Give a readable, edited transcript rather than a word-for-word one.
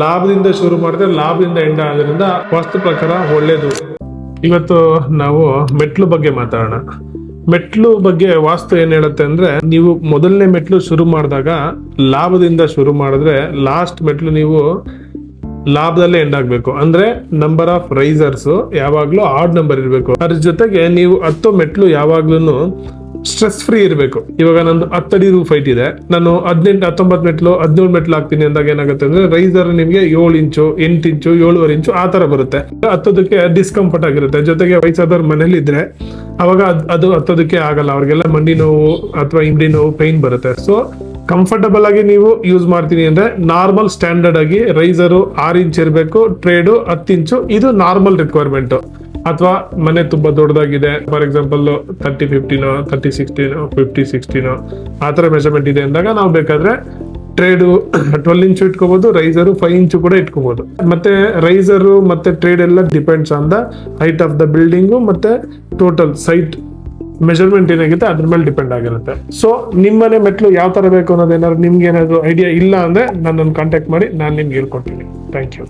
ಲಾಭದಿಂದ ಶುರು ಮಾಡಿದ್ರೆ ಲಾಭದಿಂದ ಎಂಡ್ ಆದ್ರಿಂದ ವಾಸ್ತು ಪ್ರಕಾರ ಒಳ್ಳೇದು. ಇವತ್ತು ನಾವು ಮೆಟ್ಲು ಬಗ್ಗೆ ಮಾತಾಡೋಣ. ಮೆಟ್ಲು ಬಗ್ಗೆ ವಾಸ್ತು ಏನ್ ಹೇಳುತ್ತೆ ಅಂದ್ರೆ, ನೀವು ಮೊದಲನೇ ಮೆಟ್ಲು ಶುರು ಮಾಡಿದಾಗ ಲಾಭದಿಂದ ಶುರು ಮಾಡಿದ್ರೆ ಲಾಸ್ಟ್ ಮೆಟ್ಲು ನೀವು ಲಾಭದಲ್ಲೇ ಎಂಡ್ ಆಗ್ಬೇಕು. ಅಂದ್ರೆ ನಂಬರ್ ಆಫ್ ರೈಸರ್ಸ್ ಯಾವಾಗ್ಲೂ ಆಡ್ ನಂಬರ್ ಇರಬೇಕು. ಅದ್ರ ಜೊತೆಗೆ ನೀವು 10 ಮೆಟ್ಲು ಯಾವಾಗ್ಲೂ ಸ್ಟ್ರೆಸ್ ಫ್ರೀ ಇರಬೇಕು. ಇವಾಗ ನಂದು 10 ಅಡಿ ರೂಫ್ ಹೈಟ್ ಇದೆ, ನಾನು 18, 19 ಮೆಟ್ಲು 17 ಮೆಟ್ಲು ಹಾಕ್ತೀನಿ ಅಂದಾಗ ಏನಾಗುತ್ತೆ ಅಂದ್ರೆ ರೈಸರ್ ನಿಮ್ಗೆ 7 ಇಂಚು 8 ಇಂಚು 7.5 ಇಂಚು ಆ ತರ ಬರುತ್ತೆ. ಹತ್ತೋದಕ್ಕೆ ಡಿಸ್ಕಂಫರ್ಟ್ ಆಗಿರುತ್ತೆ. ಜೊತೆಗೆ ವಯಸ್ಸಾದವ್ರ ಮನೇಲಿ ಇದ್ರೆ ಅವಾಗ ಅದು ಹತ್ತೋದಕ್ಕೆ ಆಗಲ್ಲ, ಅವ್ರಿಗೆಲ್ಲ ಮಂಡಿ ನೋವು ಅಥವಾ ಇಂಡಿ ನೋವು ಪೈನ್ ಬರುತ್ತೆ. ಸೊ ಕಂಫರ್ಟಬಲ್ ಆಗಿ ನೀವು ಯೂಸ್ ಮಾಡ್ತೀನಿ ಅಂದ್ರೆ ನಾರ್ಮಲ್ ಸ್ಟ್ಯಾಂಡರ್ಡ್ ಆಗಿ ರೈಸರು 6 ಇಂಚ್ ಇರಬೇಕು, ಟ್ರೇಡು 10 ಇಂಚು, ಇದು ನಾರ್ಮಲ್ ರಿಕ್ವೈರ್ಮೆಂಟ್. ಅಥವಾ ಮನೆ ತುಂಬಾ ದೊಡ್ಡದಾಗಿದೆ, ಫಾರ್ ಎಕ್ಸಾಂಪಲ್ 30-50 30-60 50-60 ಆ ತರ ಮೆಜರ್ಮೆಂಟ್ ಇದೆ ಅಂದಾಗ ನಾವು ಬೇಕಾದ್ರೆ ಟ್ರೇಡು 12 ಇಂಚು ಇಟ್ಕೋಬಹುದು, ರೈಸರು 5 ಇಂಚು ಕೂಡ ಇಟ್ಕೋಬಹುದು. ಮತ್ತೆ ರೈಸರು ಮತ್ತೆ ಟ್ರೇಡ್ ಎಲ್ಲ depends on the height of the building ಮತ್ತೆ ಟೋಟಲ್ ಸೈಟ್ ಮೆಜರ್ಮೆಂಟ್ ಏನಾಗುತ್ತೆ ಅದ್ರ ಮೇಲೆ ಡಿಪೆಂಡ್ ಆಗಿರುತ್ತೆ. ಸೊ ನಿಮ್ಮನೆ ಮೆಟ್ಲು ಯಾವ ತರ ಬೇಕು ಅನ್ನೋದೇನಾದ್ರು ನಿಮ್ಗೆ ಏನಾದ್ರು ಐಡಿಯಾ ಇಲ್ಲ ಅಂದ್ರೆ ನನ್ನನ್ನು ಕಾಂಟ್ಯಾಕ್ಟ್ ಮಾಡಿ, ನಾನು ನಿಮ್ಗೆ ಹೇಳ್ಕೊಡ್ತೀನಿ. Thank you.